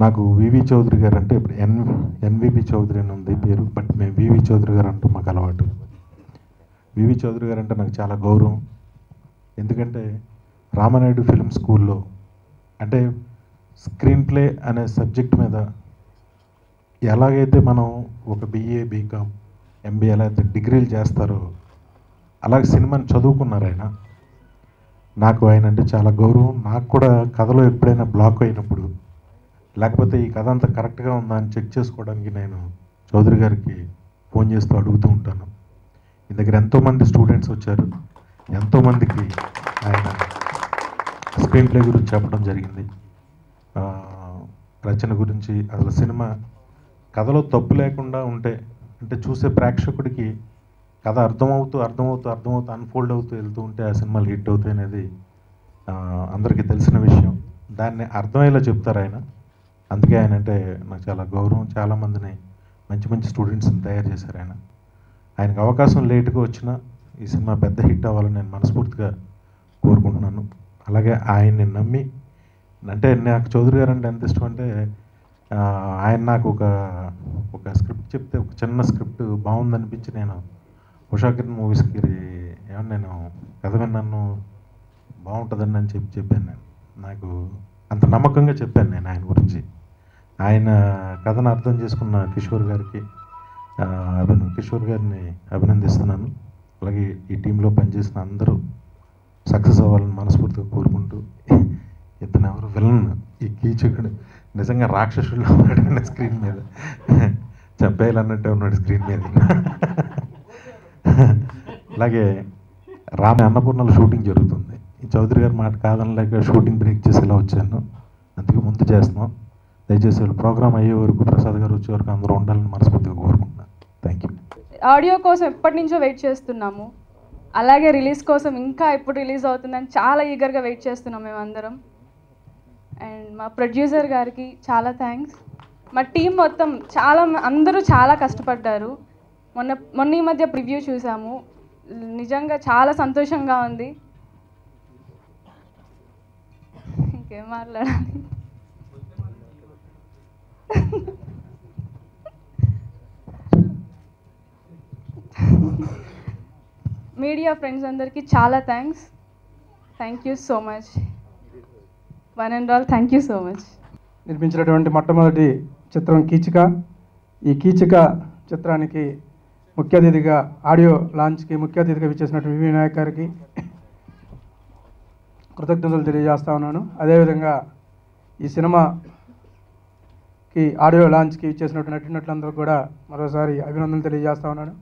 నాకు వివి చౌదరి గారు అంటే ఇప్పుడు ఎన్విబి చౌదరి అని ఉంది పేరు, బట్ మేము వివి చౌదరి గారు అంటూ మాకు అలవాటు. వివి చౌదరి గారు అంటే నాకు చాలా గౌరవం. ఎందుకంటే రామానాయుడు ఫిల్మ్ స్కూల్లో అంటే స్క్రీన్ ప్లే అనే సబ్జెక్ట్ మీద ఎలాగైతే మనం ఒక బిఏ బీకామ్ ఎంబీఏ ఎలా అయితే డిగ్రీలు చేస్తారో అలాగే సినిమాని చదువుకున్నారు ఆయన. నాకు ఆయన అంటే చాలా గౌరవం. నాకు కూడా కథలో ఎప్పుడైనా బ్లాక్ అయినప్పుడు లేకపోతే ఈ కథ అంతా కరెక్ట్గా ఉందా అని చెక్ చేసుకోవడానికి నేను చౌదరి గారికి ఫోన్ చేస్తూ అడుగుతూ ఉంటాను. ఈ దగ్గర ఎంతోమంది స్టూడెంట్స్ వచ్చారు, ఎంతోమందికి ఆయన స్క్రీన్ ప్లే గురించి చెప్పడం జరిగింది, రచన గురించి. అసలు సినిమా కథలో తప్పు లేకుండా ఉంటే అంటే చూసే ప్రేక్షకుడికి కథ అర్థమవుతూ అన్ఫోల్డ్ అవుతూ వెళ్తూ ఉంటే ఆ సినిమాలు హిట్ అవుతాయి అనేది అందరికీ తెలిసిన విషయం. దాన్ని అర్థమయ్యేలా చెప్తారు ఆయన. అందుకే ఆయన అంటే నాకు చాలా గౌరవం. చాలామందిని మంచి మంచి స్టూడెంట్స్ని తయారు చేశారు ఆయన. ఆయనకు అవకాశం లేటుగా వచ్చినా ఈ సినిమా పెద్ద హిట్ అవ్వాలని నేను మనస్ఫూర్తిగా కోరుకుంటున్నాను. అలాగే ఆయన్ని నమ్మి అంటే నాకు చౌదరి గారు అంటే ఎంత ఇష్టం అంటే ఆయన నాకు ఒక స్క్రిప్ట్ చెప్తే ఒక చిన్న స్క్రిప్ట్ బాగుందనిపించి నేను ఉషాకిరణ్ మూవీస్కి ఏమన్నా నేను కథ విన్నాను బాగుంటుందని అని చెప్పాను. నాకు అంత నమ్మకంగా చెప్పాను నేను ఆయన గురించి. ఆయన కథను అర్థం చేసుకున్న కిషోర్ గారిని అభినందిస్తున్నాను. అలాగే ఈ టీంలో పనిచేసిన అందరూ సక్సెస్ అవ్వాలని మనస్ఫూర్తిగా కోరుకుంటూ, ఇతను ఎవరు విలన్ ఈ కీచకుడు నిజంగా రాక్షసుల్లో ఉన్నాడు స్క్రీన్ మీద, చంపేయాలన్నట్టే ఉన్నాడు స్క్రీన్ మీద. అలాగే అన్నపూర్ణలో షూటింగ్ జరుగుతుంది. ఈ చౌదరి గారి మాట కాదనలేక షూటింగ్ బ్రేక్ చేసి ఇలా వచ్చాను. అందుకే ముందు చేస్తున్నాం. దయచేసి ప్రోగ్రామ్ అయ్యే వరకు, ప్రసాద్ గారు వచ్చే వరకు అందరూ ఉండాలని మనస్ఫూర్తిగా కోరుకుంటున్నాను. Thank you. ఆడియో కోసం ఎప్పటి నుంచో వెయిట్ చేస్తున్నాము. అలాగే రిలీజ్ కోసం ఇంకా ఎప్పుడు రిలీజ్ అవుతుందని చాలా ఈగర్గా వెయిట్ చేస్తున్నాం మేమందరం. అండ్ మా ప్రొడ్యూసర్ గారికి చాలా థ్యాంక్స్. మా టీం మొత్తం అందరూ చాలా కష్టపడ్డారు. మొన్న ఈ మధ్య ప్రివ్యూ చూసాము. నిజంగా చాలా సంతోషంగా ఉంది. ఇంకేం మాట్లాడాలి. మీడియా ఫ్రెండ్స్ అందరికీ చాలా thanks. Thank you so much. One and all thank you so much. నిర్మించినటువంటి మొట్టమొదటి చిత్రం కీచక. ఈ కీచక చిత్రానికి ముఖ్య అతిథిగా ఆడియో లాంచ్కి ముఖ్య అతిథిగా విచ్చేసినటువంటి వివి నాయక్ గారికి కృతజ్ఞతలు తెలియజేస్తా ఉన్నాను. అదేవిధంగా ఈ సినిమాకి ఆడియో లాంచ్కి విచ్చేసినటువంటి నటినట్లందరూ కూడా మరోసారి అభినందనలు తెలియజేస్తా ఉన్నాను.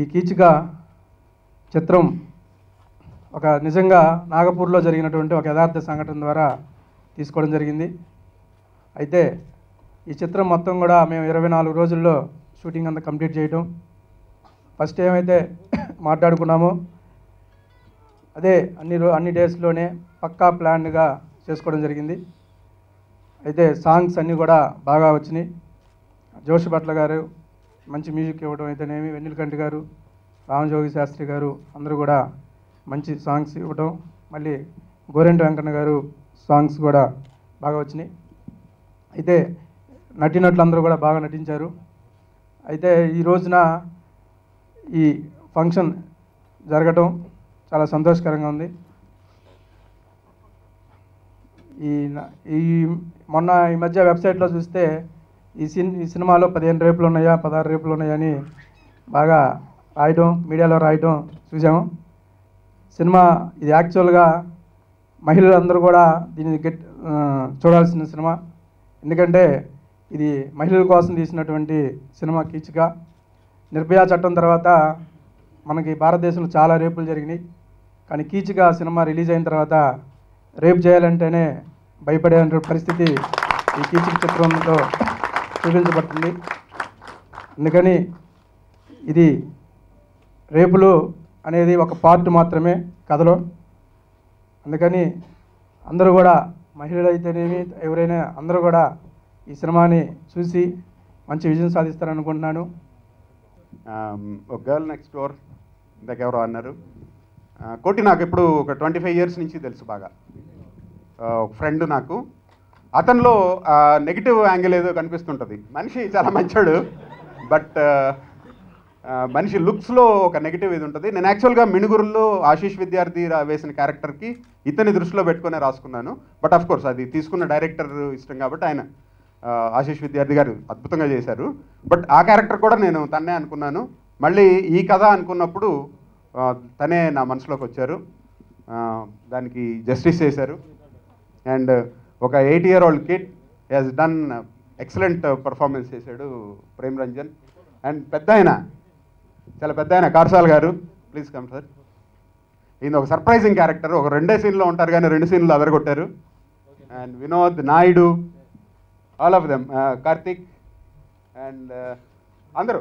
ఈ కీచక చిత్రం ఒక నిజంగా నాగపూర్లో జరిగినటువంటి ఒక యథార్థ సంఘటన ద్వారా తీసుకోవడం జరిగింది. అయితే ఈ చిత్రం మొత్తం కూడా మేము 24 రోజుల్లో షూటింగ్ అంతా కంప్లీట్ చేయటం, ఫస్ట్ ఏమైతే మాట్లాడుకున్నామో అదే అన్ని డేస్లోనే పక్కా ప్లాన్గా చేసుకోవడం జరిగింది. అయితే సాంగ్స్ అన్నీ కూడా బాగా వచ్చినాయి. జోషి భట్ల గారు మంచి మ్యూజిక్ ఇవ్వడం అయితేనేమి, వెన్నెలకంటి గారు, రామజోగి శాస్త్రి గారు అందరూ కూడా మంచి సాంగ్స్ ఇవ్వడం, మళ్ళీ గోరెంటి వెంకన్న గారు సాంగ్స్ కూడా బాగా వచ్చినాయి. అయితే నటీనటులందరూ కూడా బాగా నటించారు. అయితే ఈ రోజున ఈ ఫంక్షన్ జరగటం చాలా సంతోషకరంగా ఉంది. మొన్న ఈ మధ్య వెబ్సైట్లో చూస్తే ఈ సినిమాలో 15 రేపులు ఉన్నాయా 16 రేపులు ఉన్నాయని బాగా రాయటం, మీడియాలో రాయటం చూసాము. సినిమా ఇది యాక్చువల్గా మహిళలందరూ కూడా దీన్ని చూడాల్సిన సినిమా. ఎందుకంటే ఇది మహిళల కోసం తీసినటువంటి సినిమా కీచక. నిర్భయ చట్టం తర్వాత మనకి భారతదేశంలో చాలా రేపులు జరిగినాయి. కానీ కీచక సినిమా రిలీజ్ అయిన తర్వాత రేపు చేయాలంటేనే భయపడే పరిస్థితి ఈ కీచక చిత్రంలో చూపించబడుతుంది. అందుకని ఇది రేపులు అనేది ఒక పార్ట్ మాత్రమే కథలో. అందుకని అందరూ కూడా మహిళలు అయితేనేమి ఎవరైనా అందరూ కూడా ఈ సినిమాని చూసి మంచి విజయం సాధిస్తారనుకుంటున్నాను. ఒక గర్ల్ నెక్స్ట్ డోర్ ఇందాక ఎవరో అన్నారు. కోటి నాకు ఇప్పుడు ఒక 25 years నుంచి తెలుసు బాగా. ఒక ఫ్రెండ్ నాకు. అతనిలో నెగిటివ్ యాంగిల్ ఏదో కనిపిస్తుంటుంది. మనిషి చాలా మంచోడు, బట్ మనిషి లుక్స్లో ఒక నెగిటివ్ ఇది ఉంటుంది. నేను యాక్చువల్గా మిణుగురుల్లో ఆశీష్ విద్యార్థి వేసిన క్యారెక్టర్కి ఇతని దృష్టిలో పెట్టుకునే రాసుకున్నాను. బట్ ఆఫ్ కోర్స్ అది తీసుకున్న డైరెక్టర్ ఇష్టం కాబట్టి ఆయన ఆశీష్ విద్యార్థి గారు అద్భుతంగా చేశారు. బట్ ఆ క్యారెక్టర్ కూడా నేను తన్నే అనుకున్నాను. మళ్ళీ ఈ కథ అనుకున్నప్పుడు తనే నా మనసులోకి వచ్చారు, దానికి జస్టిస్ చేశారు. అండ్ ఒక 8-year-old kid has done excellent performance చేశాడు ప్రేమ్ రంజన్. అండ్ పెద్ద ఆయన, చాలా పెద్ద ఆయన కార్సాల్ గారు, ప్లీజ్ కమ్ సార్. ఈయన ఒక సర్ప్రైజింగ్ క్యారెక్టర్, ఒక 2 సీన్లో ఉంటారు కానీ 2 సీన్లు అదరగొట్టారు. And Vinod, Naidu, all of them, Karthik and అందరూ